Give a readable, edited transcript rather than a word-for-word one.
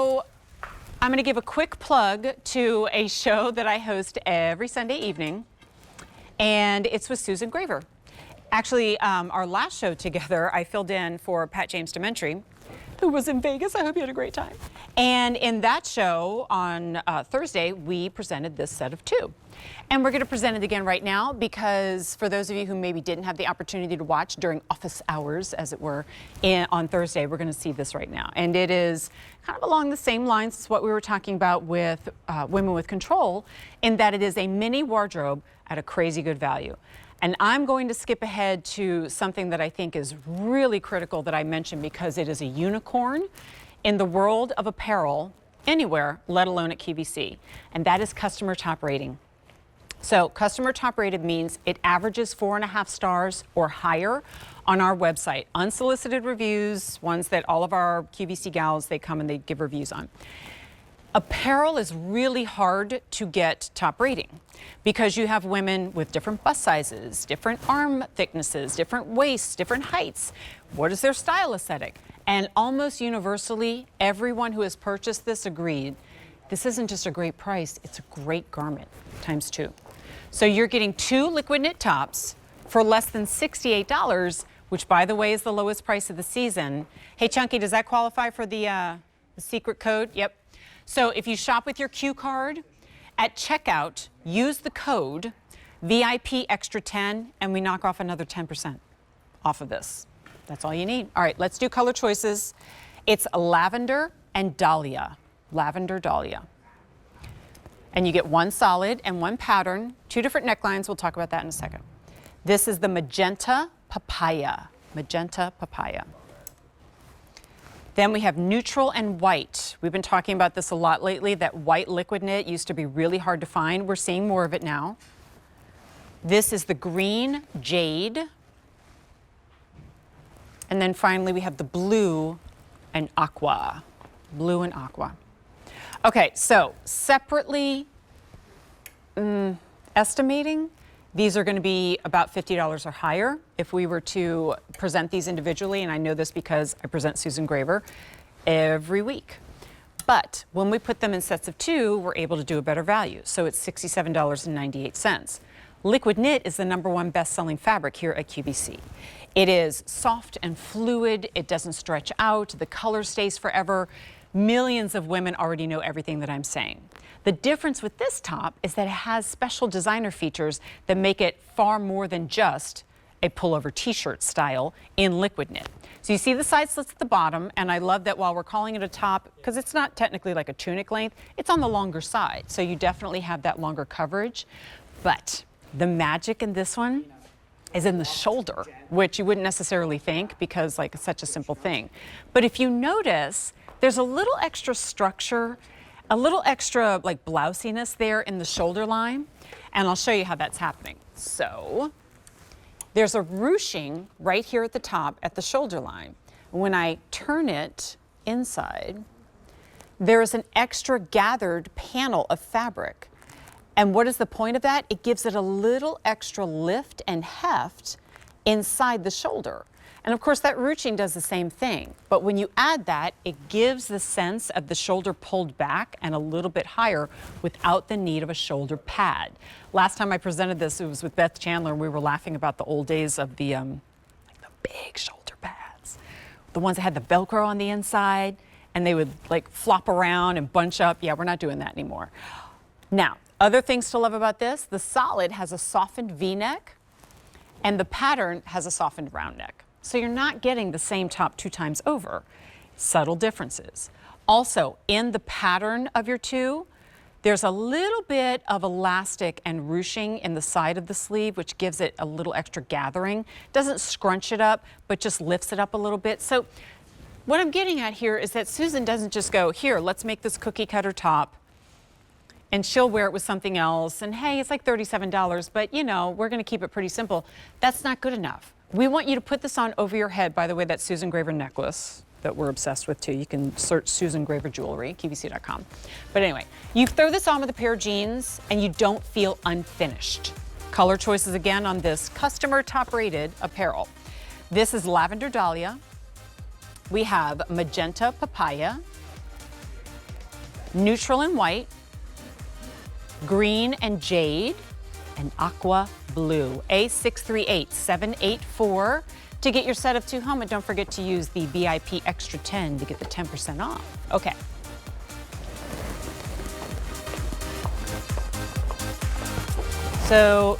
So I'm going to give a quick plug to a show that I host every Sunday evening, and it's with Susan Graver. Actually, our last show together, I filled in for Pat James Dementry, who was in Vegas. I hope you had a great time. And in that show on Thursday, we presented this set of two. And we're going to present it again right now because for those of you who maybe didn't have the opportunity to watch during office hours, as it were, on Thursday, we're going to see this right now. And it is kind of along the same lines as what we were talking about with Women with Control, in that it is a mini wardrobe at a crazy good value. And I'm going to skip ahead to something that I think is really critical that I mentioned because it is a unicorn in the world of apparel anywhere, let alone at QVC, and that is customer top rating. So customer top rated means it averages 4.5 stars or higher on our website. Unsolicited reviews, ones that all of our QVC gals, they come and they give reviews on. Apparel is really hard to get top rating because you have women with different bust sizes, different arm thicknesses, different waists, different heights. What is their style aesthetic? And almost universally, everyone who has purchased this agreed, this isn't just a great price, it's a great garment, times two. So you're getting two liquid knit tops for less than $68, which by the way is the lowest price of the season. Hey Chunky, does that qualify for the secret code? Yep. So if you shop with your Q card, at checkout, use the code VIP Extra 10 and we knock off another 10% off of this. That's all you need. All right, let's do color choices. It's lavender and dahlia. Lavender dahlia. And you get one solid and one pattern, two different necklines. We'll talk about that in a second. This is the magenta papaya. Magenta papaya. Then we have neutral and white. We've been talking about this a lot lately, that white liquid knit used to be really hard to find. We're seeing more of it now. This is the green jade. And then finally we have the blue and aqua. Blue and aqua. Okay, so separately estimating, these are going to be about $50 or higher if we were to present these individually, and I know this because I present Susan Graver every week. But when we put them in sets of two, we're able to do a better value. So it's $67.98. Liquid knit is the #1 best-selling fabric here at QVC. It is soft and fluid. It doesn't stretch out. The color stays forever. Millions of women already know everything that I'm saying. The difference with this top is that it has special designer features that make it far more than just a pullover t-shirt style in liquid knit. So you see the side slits at the bottom, and I love that while we're calling it a top, because it's not technically like a tunic length, it's on the longer side. So you definitely have that longer coverage. But the magic in this one is in the shoulder, which you wouldn't necessarily think because like it's such a simple thing. But if you notice, there's a little extra structure, a little extra like blousiness there in the shoulder line, and I'll show you how that's happening. So there's a ruching right here at the top at the shoulder line. When I turn it inside, there is an extra gathered panel of fabric. And what is the point of that? It gives it a little extra lift and heft inside the shoulder. And of course that ruching does the same thing, but when you add that, it gives the sense of the shoulder pulled back and a little bit higher without the need of a shoulder pad. Last time I presented this, it was with Beth Chandler, and we were laughing about the old days of the like the big shoulder pads. The ones that had the Velcro on the inside, and they would like flop around and bunch up. Yeah, we're not doing that anymore. Now, other things to love about this, the solid has a softened V-neck, and the pattern has a softened round neck. So you're not getting the same top 2 times over. Subtle differences. Also, in the pattern of your two, there's a little bit of elastic and ruching in the side of the sleeve, which gives it a little extra gathering. Doesn't scrunch it up, but just lifts it up a little bit. So what I'm getting at here is that Susan doesn't just go, here, let's make this cookie cutter top, and she'll wear it with something else, and hey, it's like $37, but you know, we're gonna keep it pretty simple. That's not good enough. We want you to put this on over your head. By the way, that Susan Graver necklace that we're obsessed with too. You can search Susan Graver Jewelry, QVC.com. But anyway, you throw this on with a pair of jeans and you don't feel unfinished. Color choices again on this customer top rated apparel. This is lavender dahlia. We have magenta papaya. neutral and white, green and jade, and aqua blue. A638784 to get your set of 2 home, and don't forget to use the VIP Extra 10 to get the 10% off. Okay. So